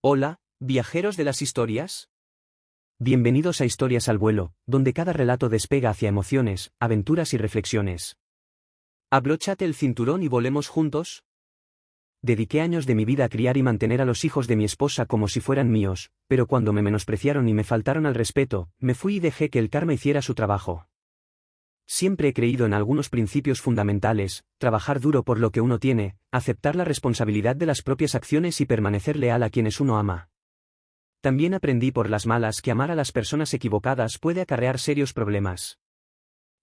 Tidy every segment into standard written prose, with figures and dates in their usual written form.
Hola, viajeros de las historias. Bienvenidos a Historias al vuelo, donde cada relato despega hacia emociones, aventuras y reflexiones. Abróchate el cinturón y volemos juntos. Dediqué años de mi vida a criar y mantener a los hijos de mi esposa como si fueran míos, pero cuando me menospreciaron y me faltaron al respeto, me fui y dejé que el karma hiciera su trabajo. Siempre he creído en algunos principios fundamentales: trabajar duro por lo que uno tiene, aceptar la responsabilidad de las propias acciones y permanecer leal a quienes uno ama. También aprendí por las malas que amar a las personas equivocadas puede acarrear serios problemas.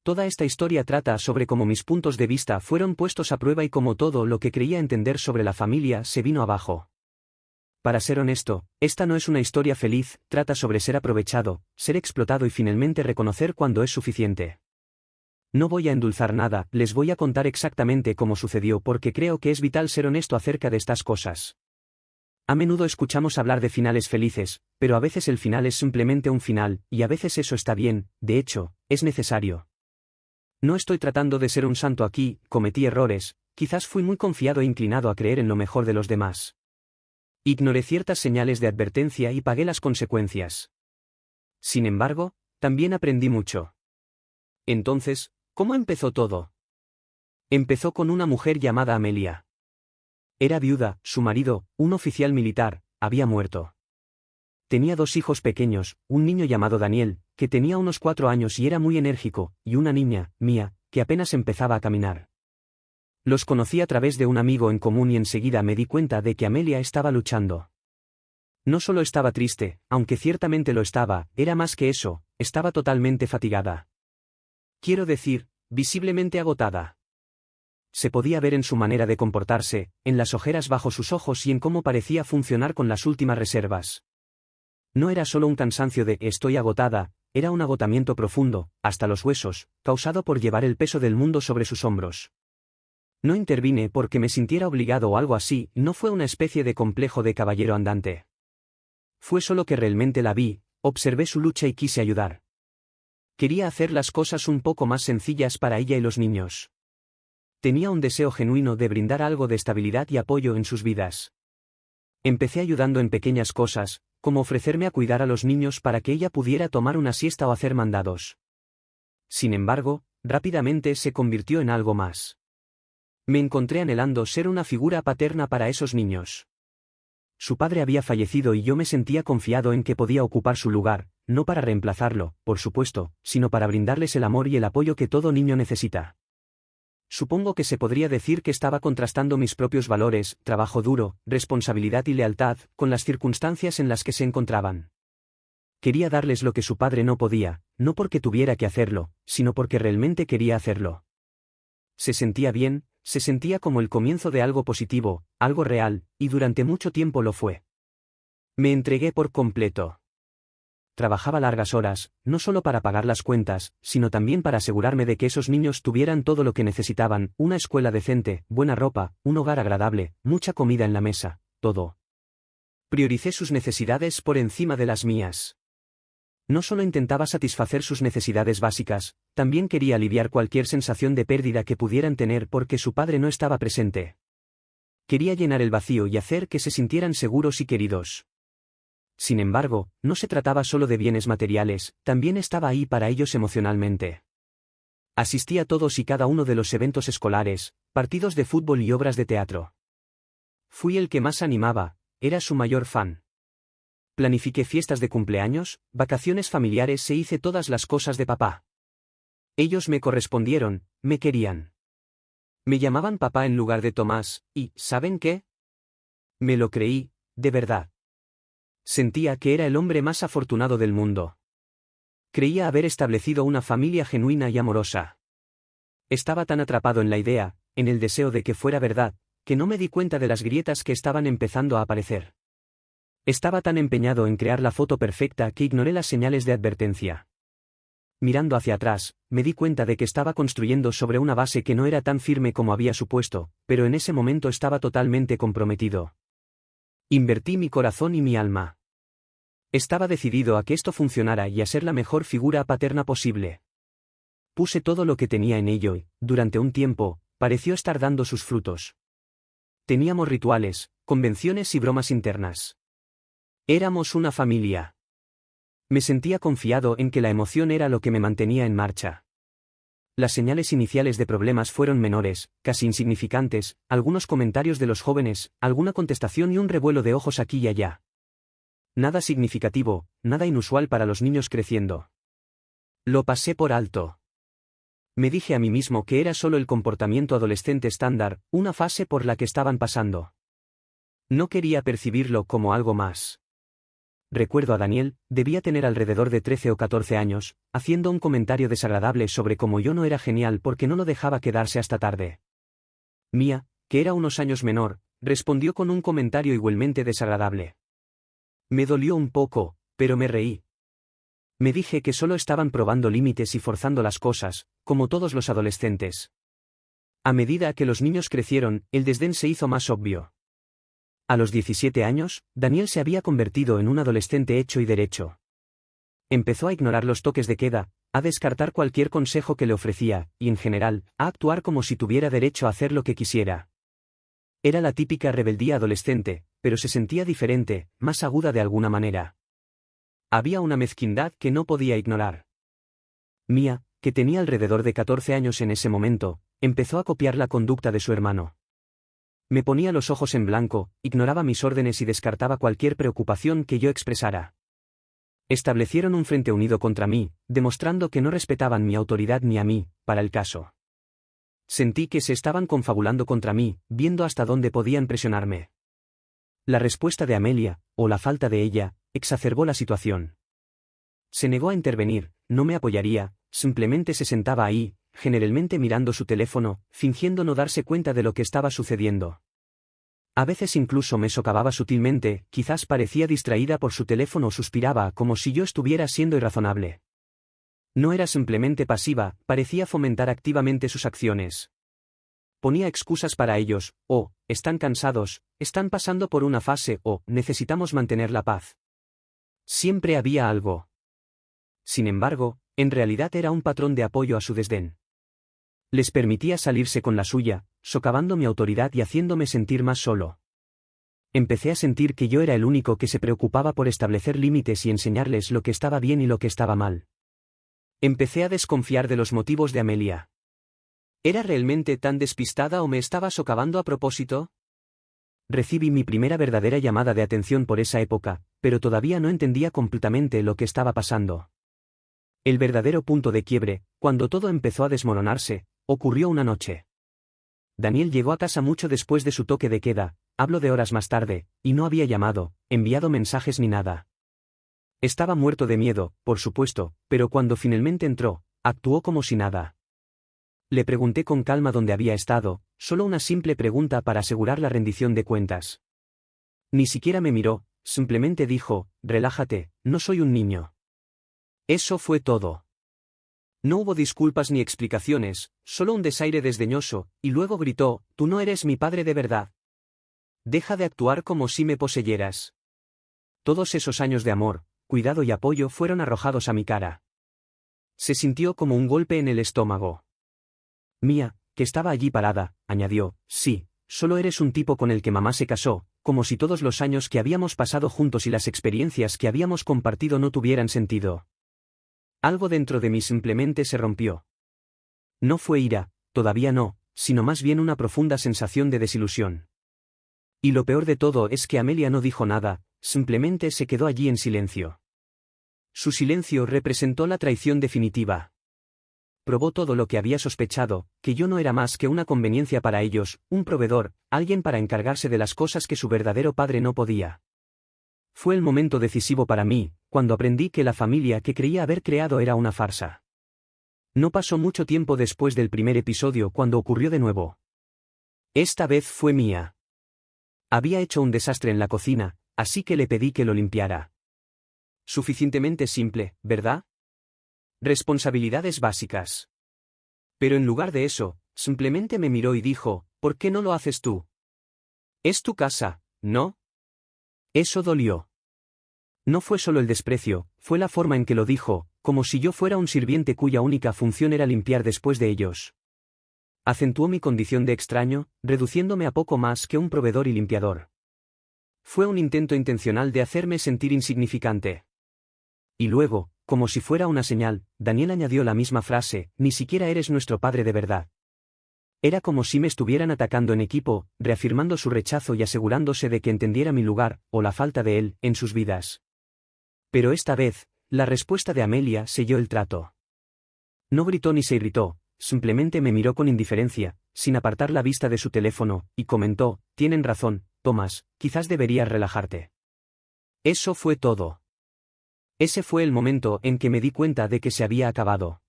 Toda esta historia trata sobre cómo mis puntos de vista fueron puestos a prueba y cómo todo lo que creía entender sobre la familia se vino abajo. Para ser honesto, esta no es una historia feliz, trata sobre ser aprovechado, ser explotado y finalmente reconocer cuando es suficiente. No voy a endulzar nada, les voy a contar exactamente cómo sucedió porque creo que es vital ser honesto acerca de estas cosas. A menudo escuchamos hablar de finales felices, pero a veces el final es simplemente un final, y a veces eso está bien, de hecho, es necesario. No estoy tratando de ser un santo aquí, cometí errores, quizás fui muy confiado e inclinado a creer en lo mejor de los demás. Ignoré ciertas señales de advertencia y pagué las consecuencias. Sin embargo, también aprendí mucho. Entonces, ¿cómo empezó todo? Empezó con una mujer llamada Amelia. Era viuda, su marido, un oficial militar, había muerto. Tenía 2 hijos pequeños, un niño llamado Daniel, que tenía unos 4 años y era muy enérgico, y una niña, Mia, que apenas empezaba a caminar. Los conocí a través de un amigo en común y enseguida me di cuenta de que Amelia estaba luchando. No solo estaba triste, aunque ciertamente lo estaba, era más que eso, estaba totalmente fatigada. Quiero decir, visiblemente agotada. Se podía ver en su manera de comportarse, en las ojeras bajo sus ojos y en cómo parecía funcionar con las últimas reservas. No era solo un cansancio de «estoy agotada», era un agotamiento profundo, hasta los huesos, causado por llevar el peso del mundo sobre sus hombros. No intervine porque me sintiera obligado o algo así, no fue una especie de complejo de caballero andante. Fue solo que realmente la vi, observé su lucha y quise ayudar. Quería hacer las cosas un poco más sencillas para ella y los niños. Tenía un deseo genuino de brindar algo de estabilidad y apoyo en sus vidas. Empecé ayudando en pequeñas cosas, como ofrecerme a cuidar a los niños para que ella pudiera tomar una siesta o hacer mandados. Sin embargo, rápidamente se convirtió en algo más. Me encontré anhelando ser una figura paterna para esos niños. Su padre había fallecido y yo me sentía confiado en que podía ocupar su lugar, no para reemplazarlo, por supuesto, sino para brindarles el amor y el apoyo que todo niño necesita. Supongo que se podría decir que estaba contrastando mis propios valores, trabajo duro, responsabilidad y lealtad, con las circunstancias en las que se encontraban. Quería darles lo que su padre no podía, no porque tuviera que hacerlo, sino porque realmente quería hacerlo. Se sentía bien, se sentía como el comienzo de algo positivo, algo real, y durante mucho tiempo lo fue. Me entregué por completo. Trabajaba largas horas, no solo para pagar las cuentas, sino también para asegurarme de que esos niños tuvieran todo lo que necesitaban: una escuela decente, buena ropa, un hogar agradable, mucha comida en la mesa, todo. Prioricé sus necesidades por encima de las mías. No solo intentaba satisfacer sus necesidades básicas, también quería aliviar cualquier sensación de pérdida que pudieran tener porque su padre no estaba presente. Quería llenar el vacío y hacer que se sintieran seguros y queridos. Sin embargo, no se trataba solo de bienes materiales, también estaba ahí para ellos emocionalmente. Asistí a todos y cada uno de los eventos escolares, partidos de fútbol y obras de teatro. Fui el que más animaba, era su mayor fan. Planifiqué fiestas de cumpleaños, vacaciones familiares e hice todas las cosas de papá. Ellos me correspondieron, me querían. Me llamaban papá en lugar de Tomás, y, ¿saben qué? Me lo creí, de verdad. Sentía que era el hombre más afortunado del mundo. Creía haber establecido una familia genuina y amorosa. Estaba tan atrapado en la idea, en el deseo de que fuera verdad, que no me di cuenta de las grietas que estaban empezando a aparecer. Estaba tan empeñado en crear la foto perfecta que ignoré las señales de advertencia. Mirando hacia atrás, me di cuenta de que estaba construyendo sobre una base que no era tan firme como había supuesto, pero en ese momento estaba totalmente comprometido. Invertí mi corazón y mi alma. Estaba decidido a que esto funcionara y a ser la mejor figura paterna posible. Puse todo lo que tenía en ello y, durante un tiempo, pareció estar dando sus frutos. Teníamos rituales, convenciones y bromas internas. Éramos una familia. Me sentía confiado en que la emoción era lo que me mantenía en marcha. Las señales iniciales de problemas fueron menores, casi insignificantes, algunos comentarios de los jóvenes, alguna contestación y un revuelo de ojos aquí y allá. Nada significativo, nada inusual para los niños creciendo. Lo pasé por alto. Me dije a mí mismo que era solo el comportamiento adolescente estándar, una fase por la que estaban pasando. No quería percibirlo como algo más. Recuerdo a Daniel, debía tener alrededor de 13 o 14 años, haciendo un comentario desagradable sobre cómo yo no era genial porque no lo dejaba quedarse hasta tarde. Mía, que era unos años menor, respondió con un comentario igualmente desagradable. Me dolió un poco, pero me reí. Me dije que solo estaban probando límites y forzando las cosas, como todos los adolescentes. A medida que los niños crecieron, el desdén se hizo más obvio. A los 17 años, Daniel se había convertido en un adolescente hecho y derecho. Empezó a ignorar los toques de queda, a descartar cualquier consejo que le ofrecía, y en general, a actuar como si tuviera derecho a hacer lo que quisiera. Era la típica rebeldía adolescente, pero se sentía diferente, más aguda de alguna manera. Había una mezquindad que no podía ignorar. Mía, que tenía alrededor de 14 años en ese momento, empezó a copiar la conducta de su hermano. Me ponía los ojos en blanco, ignoraba mis órdenes y descartaba cualquier preocupación que yo expresara. Establecieron un frente unido contra mí, demostrando que no respetaban mi autoridad ni a mí, para el caso. Sentí que se estaban confabulando contra mí, viendo hasta dónde podían presionarme. La respuesta de Amelia, o la falta de ella, exacerbó la situación. Se negó a intervenir, no me apoyaría, simplemente se sentaba ahí, generalmente mirando su teléfono, fingiendo no darse cuenta de lo que estaba sucediendo. A veces incluso me socavaba sutilmente, quizás parecía distraída por su teléfono o suspiraba como si yo estuviera siendo irrazonable. No era simplemente pasiva, parecía fomentar activamente sus acciones. Ponía excusas para ellos, están cansados, están pasando por una fase o necesitamos mantener la paz. Siempre había algo. Sin embargo, en realidad era un patrón de apoyo a su desdén. Les permitía salirse con la suya, socavando mi autoridad y haciéndome sentir más solo. Empecé a sentir que yo era el único que se preocupaba por establecer límites y enseñarles lo que estaba bien y lo que estaba mal. Empecé a desconfiar de los motivos de Amelia. ¿Era realmente tan despistada o me estaba socavando a propósito? Recibí mi primera verdadera llamada de atención por esa época, pero todavía no entendía completamente lo que estaba pasando. El verdadero punto de quiebre, cuando todo empezó a desmoronarse, ocurrió una noche. Daniel llegó a casa mucho después de su toque de queda, hablo de horas más tarde, y no había llamado, enviado mensajes ni nada. Estaba muerto de miedo, por supuesto, pero cuando finalmente entró, actuó como si nada. Le pregunté con calma dónde había estado, solo una simple pregunta para asegurar la rendición de cuentas. Ni siquiera me miró, simplemente dijo, relájate, no soy un niño. Eso fue todo. No hubo disculpas ni explicaciones, solo un desaire desdeñoso, y luego gritó, tú no eres mi padre de verdad. Deja de actuar como si me poseyeras. Todos esos años de amor, cuidado y apoyo fueron arrojados a mi cara. Se sintió como un golpe en el estómago. Mía, que estaba allí parada, añadió, sí, solo eres un tipo con el que mamá se casó, como si todos los años que habíamos pasado juntos y las experiencias que habíamos compartido no tuvieran sentido. Algo dentro de mí simplemente se rompió. No fue ira, todavía no, sino más bien una profunda sensación de desilusión. Y lo peor de todo es que Amelia no dijo nada, simplemente se quedó allí en silencio. Su silencio representó la traición definitiva. Probó todo lo que había sospechado, que yo no era más que una conveniencia para ellos, un proveedor, alguien para encargarse de las cosas que su verdadero padre no podía. Fue el momento decisivo para mí, cuando aprendí que la familia que creía haber creado era una farsa. No pasó mucho tiempo después del primer episodio cuando ocurrió de nuevo. Esta vez fue Mía. Había hecho un desastre en la cocina, así que le pedí que lo limpiara. Suficientemente simple, ¿verdad? Responsabilidades básicas. Pero en lugar de eso, simplemente me miró y dijo, ¿por qué no lo haces tú? Es tu casa, ¿no? Eso dolió. No fue solo el desprecio, fue la forma en que lo dijo, como si yo fuera un sirviente cuya única función era limpiar después de ellos. Acentuó mi condición de extraño, reduciéndome a poco más que un proveedor y limpiador. Fue un intento intencional de hacerme sentir insignificante. Y luego, como si fuera una señal, Daniel añadió la misma frase: ni siquiera eres nuestro padre de verdad. Era como si me estuvieran atacando en equipo, reafirmando su rechazo y asegurándose de que entendiera mi lugar, o la falta de él, en sus vidas. Pero esta vez, la respuesta de Amelia selló el trato. No gritó ni se irritó, simplemente me miró con indiferencia, sin apartar la vista de su teléfono, y comentó: tienen razón, Thomas, quizás deberías relajarte. Eso fue todo. Ese fue el momento en que me di cuenta de que se había acabado.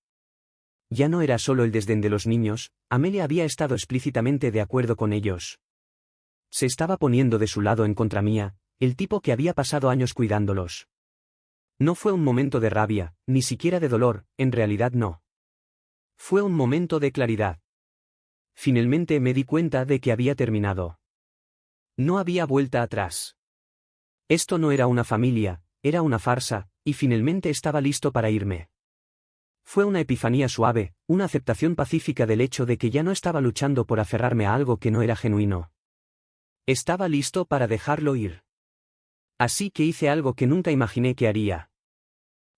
Ya no era solo el desdén de los niños, Amelia había estado explícitamente de acuerdo con ellos. Se estaba poniendo de su lado en contra mía, el tipo que había pasado años cuidándolos. No fue un momento de rabia, ni siquiera de dolor, en realidad no. Fue un momento de claridad. Finalmente me di cuenta de que había terminado. No había vuelta atrás. Esto no era una familia, era una farsa, y finalmente estaba listo para irme. Fue una epifanía suave, una aceptación pacífica del hecho de que ya no estaba luchando por aferrarme a algo que no era genuino. Estaba listo para dejarlo ir. Así que hice algo que nunca imaginé que haría.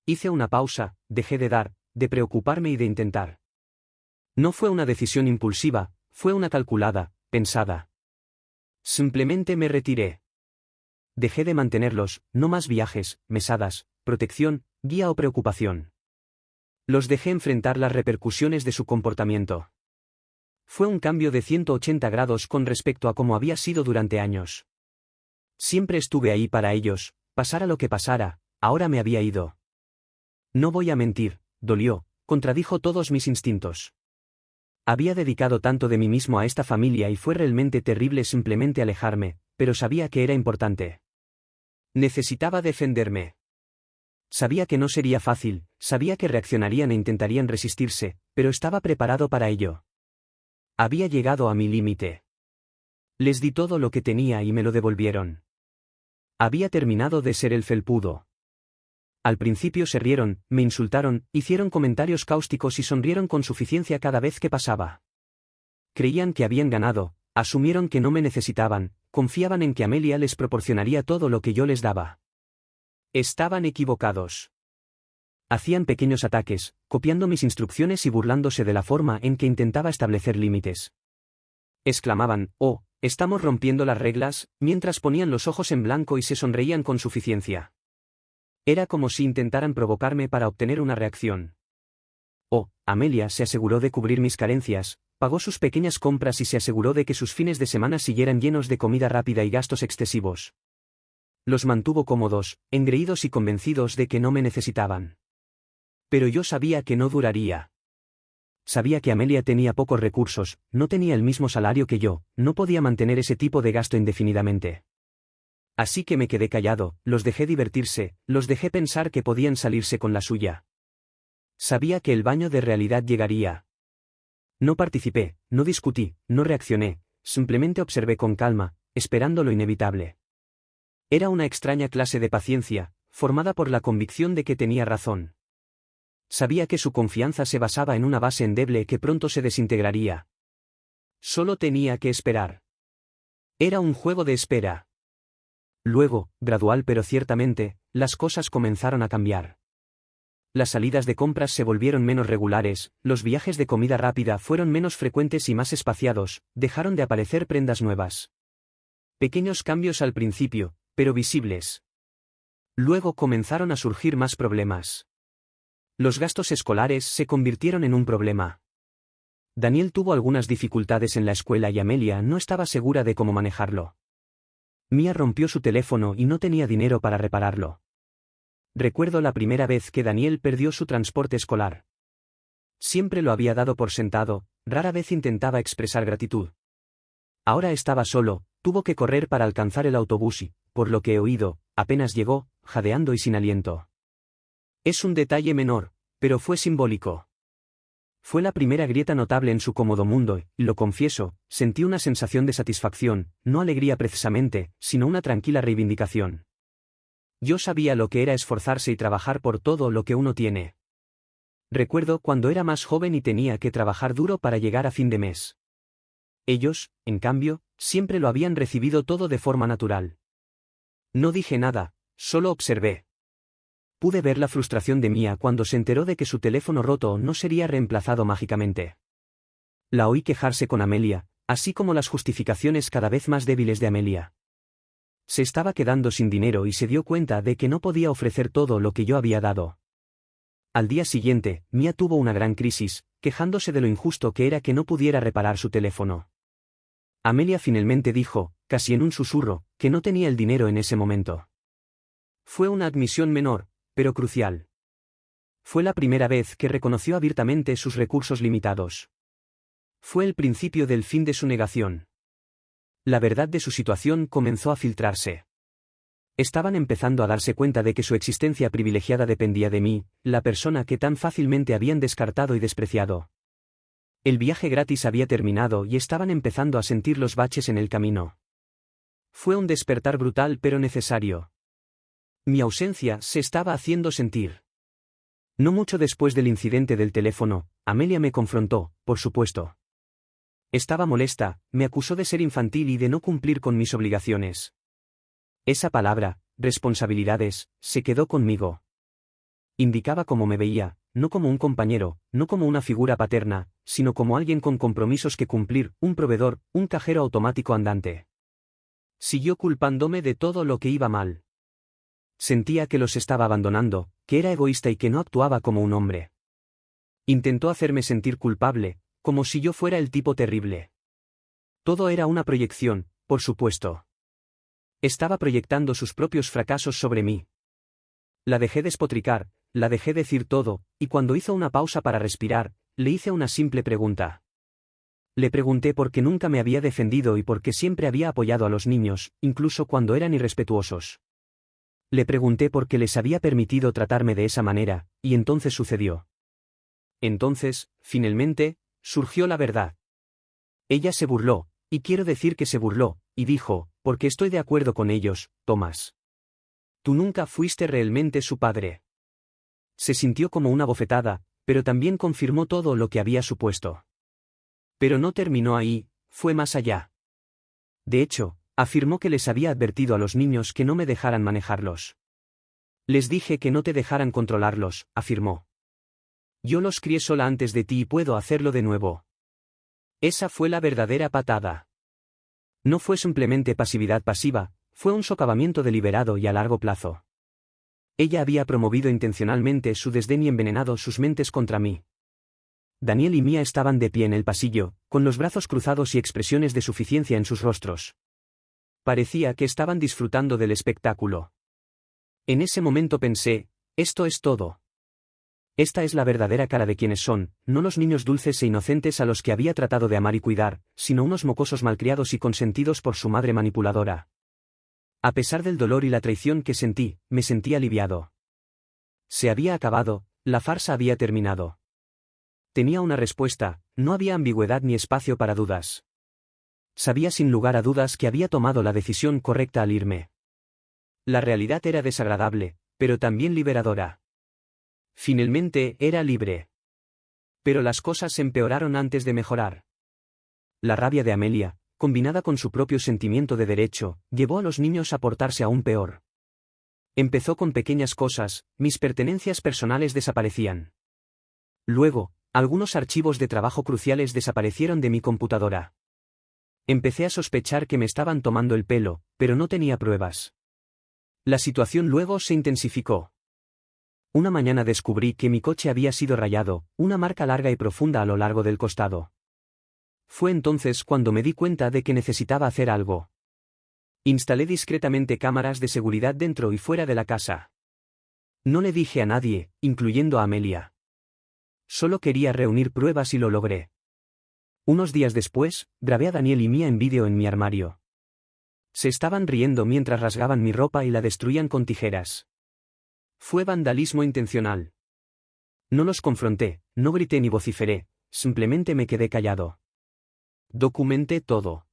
Hice una pausa, dejé de dar, de preocuparme y de intentar. No fue una decisión impulsiva, fue una calculada, pensada. Simplemente me retiré. Dejé de mantenerlos, no más viajes, mesadas, protección, guía o preocupación. Los dejé enfrentar las repercusiones de su comportamiento. Fue un cambio de 180 grados con respecto a cómo había sido durante años. Siempre estuve ahí para ellos, pasara lo que pasara, ahora me había ido. No voy a mentir, dolió, contradijo todos mis instintos. Había dedicado tanto de mí mismo a esta familia y fue realmente terrible simplemente alejarme, pero sabía que era importante. Necesitaba defenderme. Sabía que no sería fácil, sabía que reaccionarían e intentarían resistirse, pero estaba preparado para ello. Había llegado a mi límite. Les di todo lo que tenía y me lo devolvieron. Había terminado de ser el felpudo. Al principio se rieron, me insultaron, hicieron comentarios cáusticos y sonrieron con suficiencia cada vez que pasaba. Creían que habían ganado, asumieron que no me necesitaban, confiaban en que Amelia les proporcionaría todo lo que yo les daba. Estaban equivocados. Hacían pequeños ataques, copiando mis instrucciones y burlándose de la forma en que intentaba establecer límites. Exclamaban: «Oh, estamos rompiendo las reglas», mientras ponían los ojos en blanco y se sonreían con suficiencia. Era como si intentaran provocarme para obtener una reacción. Oh, Amelia se aseguró de cubrir mis carencias, pagó sus pequeñas compras y se aseguró de que sus fines de semana siguieran llenos de comida rápida y gastos excesivos. Los mantuvo cómodos, engreídos y convencidos de que no me necesitaban. Pero yo sabía que no duraría. Sabía que Amelia tenía pocos recursos, no tenía el mismo salario que yo, no podía mantener ese tipo de gasto indefinidamente. Así que me quedé callado, los dejé divertirse, los dejé pensar que podían salirse con la suya. Sabía que el baño de realidad llegaría. No participé, no discutí, no reaccioné, simplemente observé con calma, esperando lo inevitable. Era una extraña clase de paciencia, formada por la convicción de que tenía razón. Sabía que su confianza se basaba en una base endeble que pronto se desintegraría. Solo tenía que esperar. Era un juego de espera. Luego, gradual pero ciertamente, las cosas comenzaron a cambiar. Las salidas de compras se volvieron menos regulares, los viajes de comida rápida fueron menos frecuentes y más espaciados, dejaron de aparecer prendas nuevas. Pequeños cambios al principio, pero visibles. Luego comenzaron a surgir más problemas. Los gastos escolares se convirtieron en un problema. Daniel tuvo algunas dificultades en la escuela y Amelia no estaba segura de cómo manejarlo. Mia rompió su teléfono y no tenía dinero para repararlo. Recuerdo la primera vez que Daniel perdió su transporte escolar. Siempre lo había dado por sentado, rara vez intentaba expresar gratitud. Ahora estaba solo, tuvo que correr para alcanzar el autobús y, por lo que he oído, apenas llegó, jadeando y sin aliento. Es un detalle menor, pero fue simbólico. Fue la primera grieta notable en su cómodo mundo y, lo confieso, sentí una sensación de satisfacción, no alegría precisamente, sino una tranquila reivindicación. Yo sabía lo que era esforzarse y trabajar por todo lo que uno tiene. Recuerdo cuando era más joven y tenía que trabajar duro para llegar a fin de mes. Ellos, en cambio, siempre lo habían recibido todo de forma natural. No dije nada, solo observé. Pude ver la frustración de Mia cuando se enteró de que su teléfono roto no sería reemplazado mágicamente. La oí quejarse con Amelia, así como las justificaciones cada vez más débiles de Amelia. Se estaba quedando sin dinero y se dio cuenta de que no podía ofrecer todo lo que yo había dado. Al día siguiente, Mia tuvo una gran crisis, quejándose de lo injusto que era que no pudiera reparar su teléfono. Amelia finalmente dijo, casi en un susurro, que no tenía el dinero en ese momento. Fue una admisión menor, pero crucial. Fue la primera vez que reconoció abiertamente sus recursos limitados. Fue el principio del fin de su negación. La verdad de su situación comenzó a filtrarse. Estaban empezando a darse cuenta de que su existencia privilegiada dependía de mí, la persona que tan fácilmente habían descartado y despreciado. El viaje gratis había terminado y estaban empezando a sentir los baches en el camino. Fue un despertar brutal pero necesario. Mi ausencia se estaba haciendo sentir. No mucho después del incidente del teléfono, Amelia me confrontó, por supuesto. Estaba molesta, me acusó de ser infantil y de no cumplir con mis obligaciones. Esa palabra, responsabilidades, se quedó conmigo. Indicaba cómo me veía, no como un compañero, no como una figura paterna, sino como alguien con compromisos que cumplir, un proveedor, un cajero automático andante. Siguió culpándome de todo lo que iba mal. Sentía que los estaba abandonando, que era egoísta y que no actuaba como un hombre. Intentó hacerme sentir culpable, como si yo fuera el tipo terrible. Todo era una proyección, por supuesto. Estaba proyectando sus propios fracasos sobre mí. La dejé despotricar, la dejé decir todo, y cuando hizo una pausa para respirar, le hice una simple pregunta. Le pregunté por qué nunca me había defendido y por qué siempre había apoyado a los niños, incluso cuando eran irrespetuosos. Le pregunté por qué les había permitido tratarme de esa manera, y entonces sucedió. Entonces, finalmente, surgió la verdad. Ella se burló, y quiero decir que se burló, y dijo, porque estoy de acuerdo con ellos, Tomás. Tú nunca fuiste realmente su padre. Se sintió como una bofetada, pero también confirmó todo lo que había supuesto. Pero no terminó ahí, fue más allá. De hecho, afirmó que les había advertido a los niños que no me dejaran manejarlos. Les dije que no te dejaran controlarlos, afirmó. Yo los crié sola antes de ti y puedo hacerlo de nuevo. Esa fue la verdadera patada. No fue simplemente pasividad pasiva, fue un socavamiento deliberado y a largo plazo. Ella había promovido intencionalmente su desdén y envenenado sus mentes contra mí. Daniel y Mia estaban de pie en el pasillo, con los brazos cruzados y expresiones de suficiencia en sus rostros. Parecía que estaban disfrutando del espectáculo. En ese momento pensé, esto es todo. Esta es la verdadera cara de quienes son, no los niños dulces e inocentes a los que había tratado de amar y cuidar, sino unos mocosos malcriados y consentidos por su madre manipuladora. A pesar del dolor y la traición que sentí, me sentí aliviado. Se había acabado, la farsa había terminado. Tenía una respuesta, no había ambigüedad ni espacio para dudas. Sabía sin lugar a dudas que había tomado la decisión correcta al irme. La realidad era desagradable, pero también liberadora. Finalmente era libre. Pero las cosas empeoraron antes de mejorar. La rabia de Amelia, combinada con su propio sentimiento de derecho, llevó a los niños a portarse aún peor. Empezó con pequeñas cosas, mis pertenencias personales desaparecían. Luego, algunos archivos de trabajo cruciales desaparecieron de mi computadora. Empecé a sospechar que me estaban tomando el pelo, pero no tenía pruebas. La situación luego se intensificó. Una mañana descubrí que mi coche había sido rayado, una marca larga y profunda a lo largo del costado. Fue entonces cuando me di cuenta de que necesitaba hacer algo. Instalé discretamente cámaras de seguridad dentro y fuera de la casa. No le dije a nadie, incluyendo a Amelia. Solo quería reunir pruebas y lo logré. Unos días después, grabé a Daniel y Mia en vídeo en mi armario. Se estaban riendo mientras rasgaban mi ropa y la destruían con tijeras. Fue vandalismo intencional. No los confronté, no grité ni vociferé, simplemente me quedé callado. Documenté todo.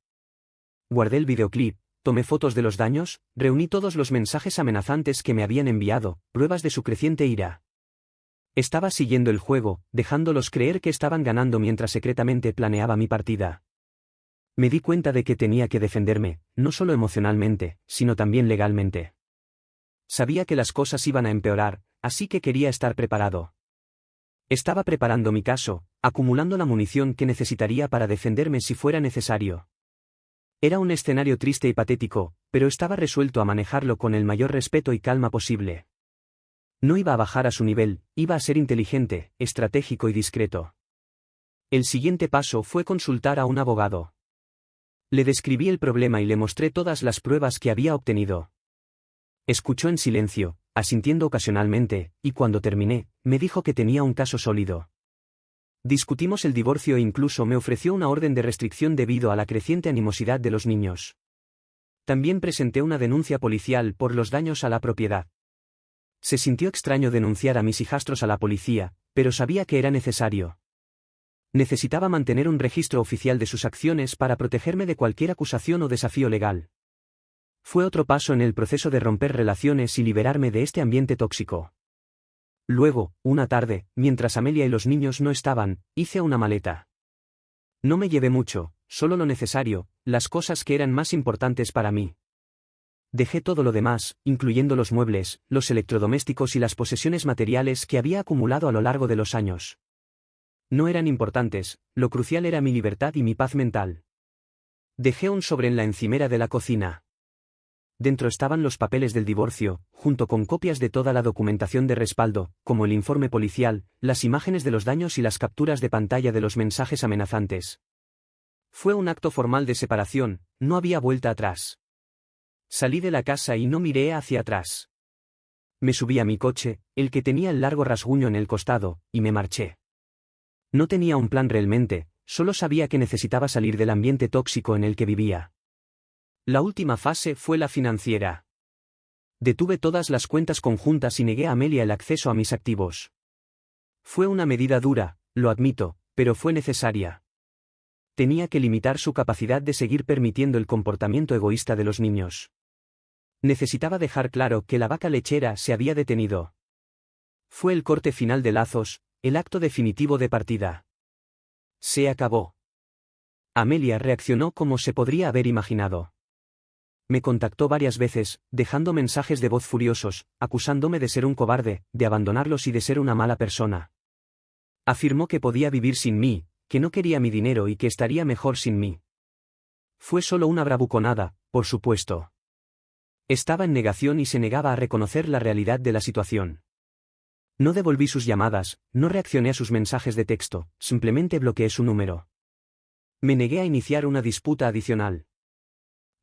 Guardé el videoclip, tomé fotos de los daños, reuní todos los mensajes amenazantes que me habían enviado, pruebas de su creciente ira. Estaba siguiendo el juego, dejándolos creer que estaban ganando mientras secretamente planeaba mi partida. Me di cuenta de que tenía que defenderme, no solo emocionalmente, sino también legalmente. Sabía que las cosas iban a empeorar, así que quería estar preparado. Estaba preparando mi caso, acumulando la munición que necesitaría para defenderme si fuera necesario. Era un escenario triste y patético, pero estaba resuelto a manejarlo con el mayor respeto y calma posible. No iba a bajar a su nivel, iba a ser inteligente, estratégico y discreto. El siguiente paso fue consultar a un abogado. Le describí el problema y le mostré todas las pruebas que había obtenido. Escuchó en silencio, asintiendo ocasionalmente, y cuando terminé, me dijo que tenía un caso sólido. Discutimos el divorcio e incluso me ofreció una orden de restricción debido a la creciente animosidad de los niños. También presenté una denuncia policial por los daños a la propiedad. Se sintió extraño denunciar a mis hijastros a la policía, pero sabía que era necesario. Necesitaba mantener un registro oficial de sus acciones para protegerme de cualquier acusación o desafío legal. Fue otro paso en el proceso de romper relaciones y liberarme de este ambiente tóxico. Luego, una tarde, mientras Amelia y los niños no estaban, hice una maleta. No me llevé mucho, solo lo necesario, las cosas que eran más importantes para mí. Dejé todo lo demás, incluyendo los muebles, los electrodomésticos y las posesiones materiales que había acumulado a lo largo de los años. No eran importantes, lo crucial era mi libertad y mi paz mental. Dejé un sobre en la encimera de la cocina. Dentro estaban los papeles del divorcio, junto con copias de toda la documentación de respaldo, como el informe policial, las imágenes de los daños y las capturas de pantalla de los mensajes amenazantes. Fue un acto formal de separación, no había vuelta atrás. Salí de la casa y no miré hacia atrás. Me subí a mi coche, el que tenía el largo rasguño en el costado, y me marché. No tenía un plan realmente, solo sabía que necesitaba salir del ambiente tóxico en el que vivía. La última fase fue la financiera. Detuve todas las cuentas conjuntas y negué a Amelia el acceso a mis activos. Fue una medida dura, lo admito, pero fue necesaria. Tenía que limitar su capacidad de seguir permitiendo el comportamiento egoísta de los niños. Necesitaba dejar claro que la vaca lechera se había detenido. Fue el corte final de lazos, el acto definitivo de partida. Se acabó. Amelia reaccionó como se podría haber imaginado. Me contactó varias veces, dejando mensajes de voz furiosos, acusándome de ser un cobarde, de abandonarlos y de ser una mala persona. Afirmó que podía vivir sin mí, que no quería mi dinero y que estaría mejor sin mí. Fue solo una bravuconada, por supuesto. Estaba en negación y se negaba a reconocer la realidad de la situación. No devolví sus llamadas, no reaccioné a sus mensajes de texto, simplemente bloqueé su número. Me negué a iniciar una disputa adicional.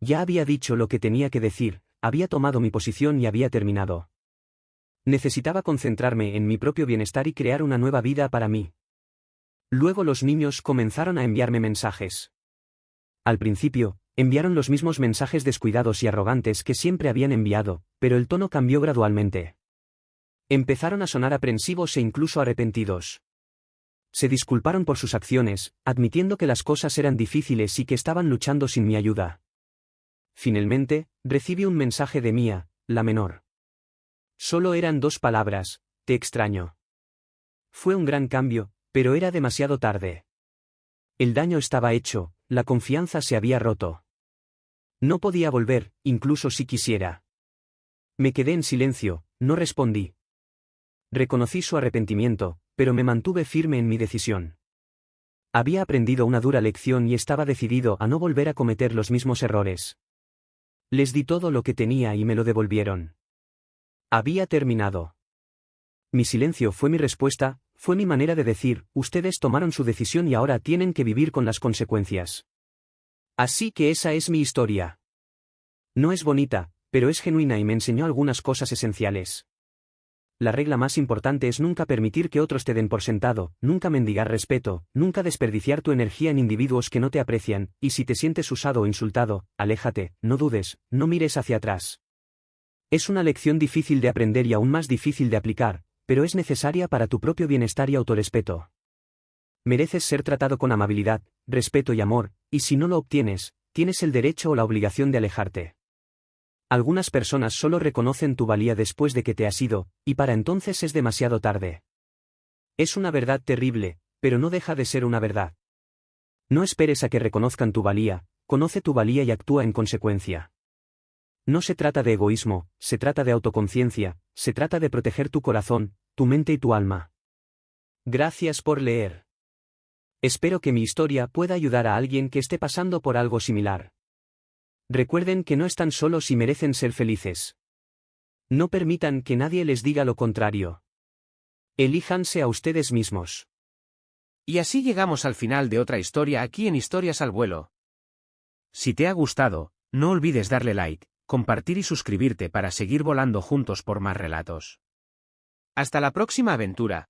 Ya había dicho lo que tenía que decir, había tomado mi posición y había terminado. Necesitaba concentrarme en mi propio bienestar y crear una nueva vida para mí. Luego los niños comenzaron a enviarme mensajes. Al principio, enviaron los mismos mensajes descuidados y arrogantes que siempre habían enviado, pero el tono cambió gradualmente. Empezaron a sonar aprensivos e incluso arrepentidos. Se disculparon por sus acciones, admitiendo que las cosas eran difíciles y que estaban luchando sin mi ayuda. Finalmente, recibí un mensaje de Mía, la menor. Solo eran 2 palabras: te extraño. Fue un gran cambio, pero era demasiado tarde. El daño estaba hecho, la confianza se había roto. No podía volver, incluso si quisiera. Me quedé en silencio, no respondí. Reconocí su arrepentimiento, pero me mantuve firme en mi decisión. Había aprendido una dura lección y estaba decidido a no volver a cometer los mismos errores. Les di todo lo que tenía y me lo devolvieron. Había terminado. Mi silencio fue mi respuesta, fue mi manera de decir: ustedes tomaron su decisión y ahora tienen que vivir con las consecuencias. Así que esa es mi historia. No es bonita, pero es genuina y me enseñó algunas cosas esenciales. La regla más importante es nunca permitir que otros te den por sentado, nunca mendigar respeto, nunca desperdiciar tu energía en individuos que no te aprecian, y si te sientes usado o insultado, aléjate, no dudes, no mires hacia atrás. Es una lección difícil de aprender y aún más difícil de aplicar, pero es necesaria para tu propio bienestar y autorrespeto. Mereces ser tratado con amabilidad, respeto y amor, y si no lo obtienes, tienes el derecho o la obligación de alejarte. Algunas personas solo reconocen tu valía después de que te has ido, y para entonces es demasiado tarde. Es una verdad terrible, pero no deja de ser una verdad. No esperes a que reconozcan tu valía, conoce tu valía y actúa en consecuencia. No se trata de egoísmo, se trata de autoconciencia, se trata de proteger tu corazón, tu mente y tu alma. Gracias por leer. Espero que mi historia pueda ayudar a alguien que esté pasando por algo similar. Recuerden que no están solos y merecen ser felices. No permitan que nadie les diga lo contrario. Elíjanse a ustedes mismos. Y así llegamos al final de otra historia aquí en Historias al Vuelo. Si te ha gustado, no olvides darle like, compartir y suscribirte para seguir volando juntos por más relatos. Hasta la próxima aventura.